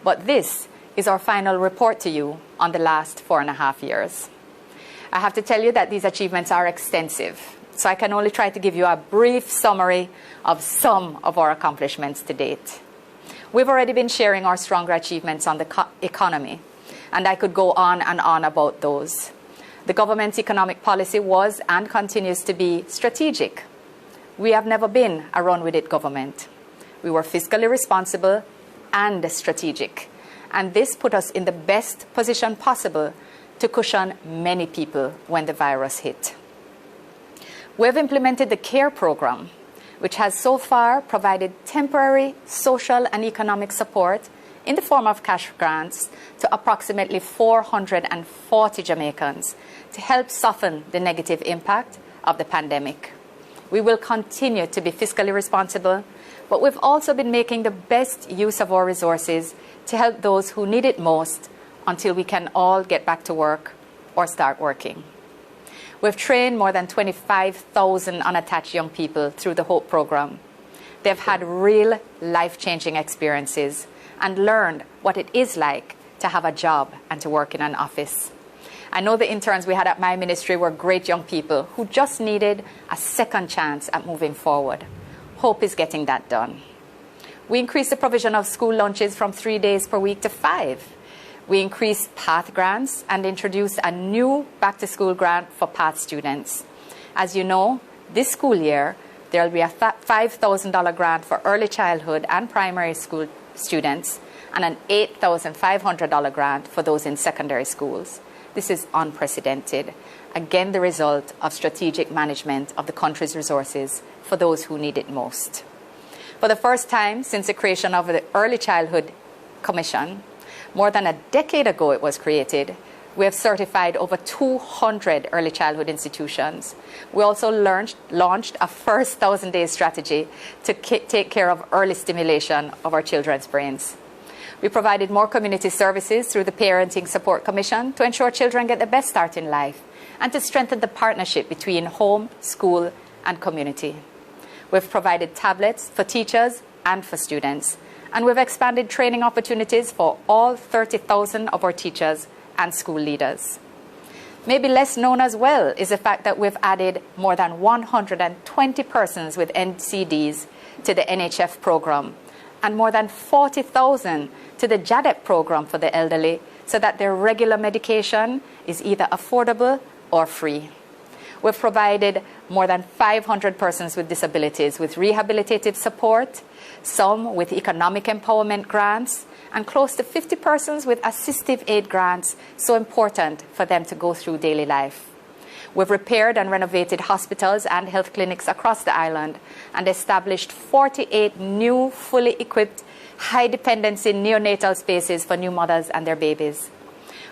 But this is our final report to you on the last 4.5 years. I have to tell you that these achievements are extensive, so I can only try to give you a brief summary of some of our accomplishments to date. We've already been sharing our stronger achievements on the economy, and I could go on and on about those. The government's economic policy was and continues to be strategic. We have never been a run-with-it government. We were fiscally responsible and strategic, and this put us in the best position possible to cushion many people when the virus hit. We've implemented the CARE program, which has so far provided temporary social and economic support in the form of cash grants to approximately 440 Jamaicans to help soften the negative impact of the pandemic. We will continue to be fiscally responsible, but we've also been making the best use of our resources to help those who need it most until we can all get back to work or start working. We've trained more than 25,000 unattached young people through the HOPE program. They've had real life-changing experiences and learned what it is like to have a job and to work in an office. I know the interns we had at my ministry were great young people who just needed a second chance at moving forward. HOPE is getting that done. We increased the provision of school lunches from 3 days per week to 5. We increased PATH grants and introduced a new back-to-school grant for PATH students. As you know, this school year, there will be a $5,000 grant for early childhood and primary school students and an $8,500 grant for those in secondary schools. This is unprecedented. Again, the result of strategic management of the country's resources for those who need it most. For the first time since the creation of the Early Childhood Commission, more than a decade ago it was created, we have certified over 200 early childhood institutions. We also launched a first 1,000-day strategy to take care of early stimulation of our children's brains. We provided more community services through the Parenting Support Commission to ensure children get the best start in life and to strengthen the partnership between home, school, and community. We've provided tablets for teachers and for students, and we've expanded training opportunities for all 30,000 of our teachers and school leaders. Maybe less known as well is the fact that we've added more than 120 persons with NCDs to the NHF program and more than 40,000 to the JADEP program for the elderly so that their regular medication is either affordable or free. We've provided more than 500 persons with disabilities with rehabilitative support, some with economic empowerment grants, and close to 50 persons with assistive aid grants, so important for them to go through daily life. We've repaired and renovated hospitals and health clinics across the island and established 48 new, fully equipped, high-dependency neonatal spaces for new mothers and their babies.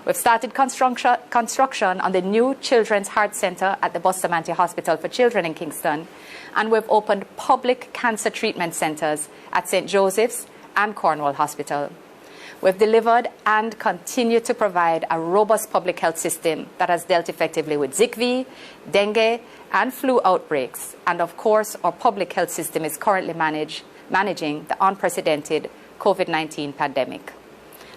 We've started construction on the new Children's Heart Center at the Bustamante Hospital for Children in Kingston, and we've opened public cancer treatment centers at St. Joseph's and Cornwall Hospital. We've delivered and continue to provide a robust public health system that has dealt effectively with ZIKV, dengue, and flu outbreaks. And of course, our public health system is currently managing the unprecedented COVID-19 pandemic.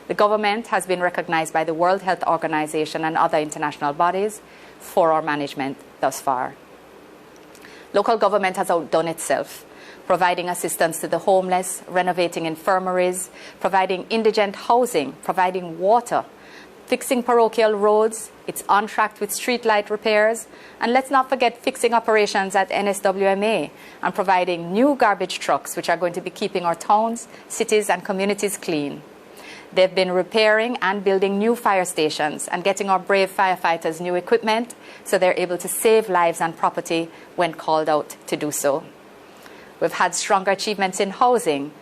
The government has been recognized by the World Health Organization and other international bodies for our management thus far. Local government has outdone itself, providing assistance to the homeless, renovating infirmaries, providing indigent housing, providing water, fixing parochial roads. It's on track with streetlight repairs. And let's not forget fixing operations at NSWMA and providing new garbage trucks, which are going to be keeping our towns, cities, and communities clean. They've been repairing and building new fire stations and getting our brave firefighters new equipment so they're able to save lives and property when called out to do so. We've had stronger achievements in housing.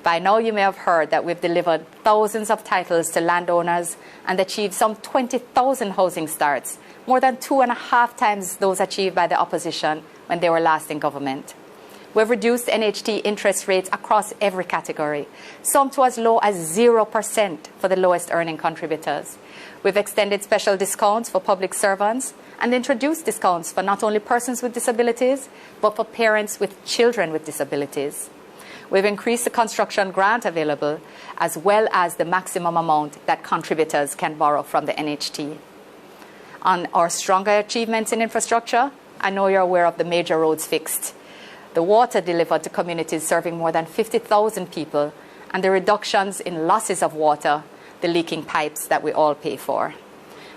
By now you may have heard that we've delivered thousands of titles to landowners and achieved some 20,000 housing starts, more than 2.5 times those achieved by the opposition when they were last in government. We've reduced NHT interest rates across every category, some to as low as 0% for the lowest earning contributors. We've extended special discounts for public servants and introduced discounts for not only persons with disabilities, but for parents with children with disabilities. We've increased the construction grant available, as well as the maximum amount that contributors can borrow from the NHT. On our stronger achievements in infrastructure, I know you're aware of the major roads fixed, the water delivered to communities serving more than 50,000 people, and the reductions in losses of water, the leaking pipes that we all pay for.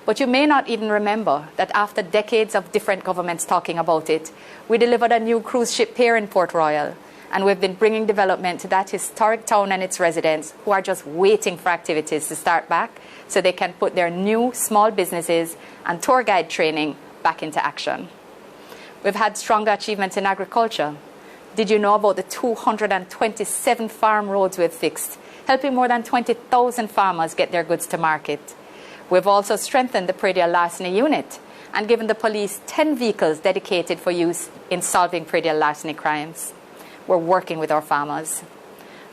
But you may not even remember that after decades of different governments talking about it, we delivered a new cruise ship pier in Port Royal, and we've been bringing development to that historic town and its residents who are just waiting for activities to start back so they can put their new small businesses and tour guide training back into action. We've had stronger achievements in agriculture. Did you know about the 227 farm roads we've fixed, helping more than 20,000 farmers get their goods to market? We've also strengthened the predial larceny unit and given the police 10 vehicles dedicated for use in solving predial larceny crimes. We're working with our farmers.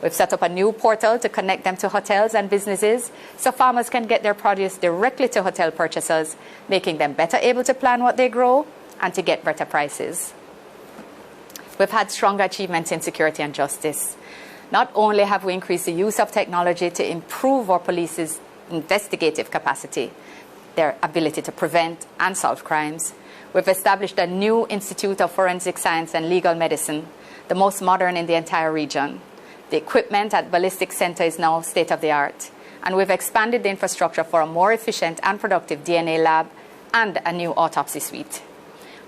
We've set up a new portal to connect them to hotels and businesses so farmers can get their produce directly to hotel purchasers, making them better able to plan what they grow and to get better prices. We've had stronger achievements in security and justice. Not only have we increased the use of technology to improve our police's investigative capacity, their ability to prevent and solve crimes, we've established a new Institute of Forensic Science and Legal Medicine, the most modern in the entire region. The equipment at Ballistic Center is now state-of-the-art, and we've expanded the infrastructure for a more efficient and productive DNA lab and a new autopsy suite.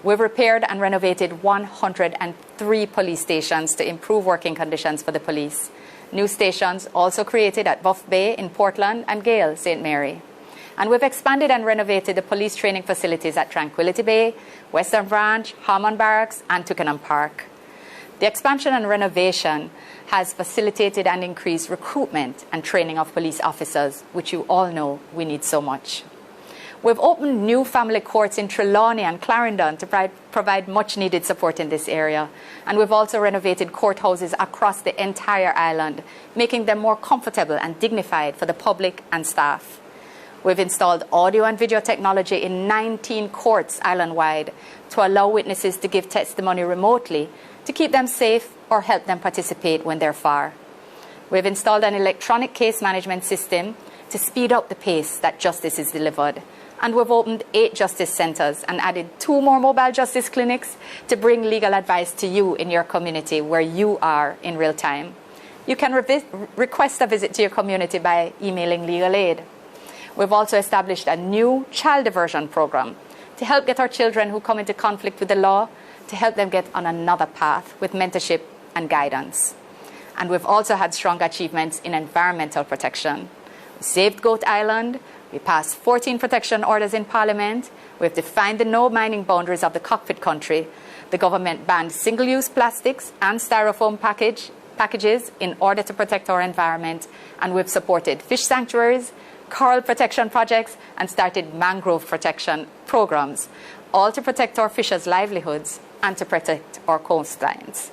We've repaired and renovated 103 police stations to improve working conditions for the police. New stations also created at Buff Bay in Portland and Gale, St. Mary. And we've expanded and renovated the police training facilities at Tranquility Bay, Western Branch, Harmon Barracks, and Twickenham Park. The expansion and renovation has facilitated and increased recruitment and training of police officers, which you all know we need so much. We've opened new family courts in Trelawney and Clarendon to provide much needed support in this area. And we've also renovated courthouses across the entire island, making them more comfortable and dignified for the public and staff. We've installed audio and video technology in 19 courts island-wide to allow witnesses to give testimony remotely to keep them safe or help them participate when they're far. We've installed an electronic case management system to speed up the pace that justice is delivered. And we've opened 8 justice centers and added 2 more mobile justice clinics to bring legal advice to you in your community where you are in real time. You can request a visit to your community by emailing legal aid. We've also established a new child diversion program to help get our children who come into conflict with the law, to help them get on another path with mentorship and guidance. And we've also had strong achievements in environmental protection. We saved Goat Island. We passed 14 protection orders in Parliament. We've defined the no mining boundaries of the cockpit country. The government banned single-use plastics and styrofoam packages in order to protect our environment. And we've supported fish sanctuaries, coral protection projects, and started mangrove protection programs, all to protect our fishers' livelihoods and to protect our coastlines.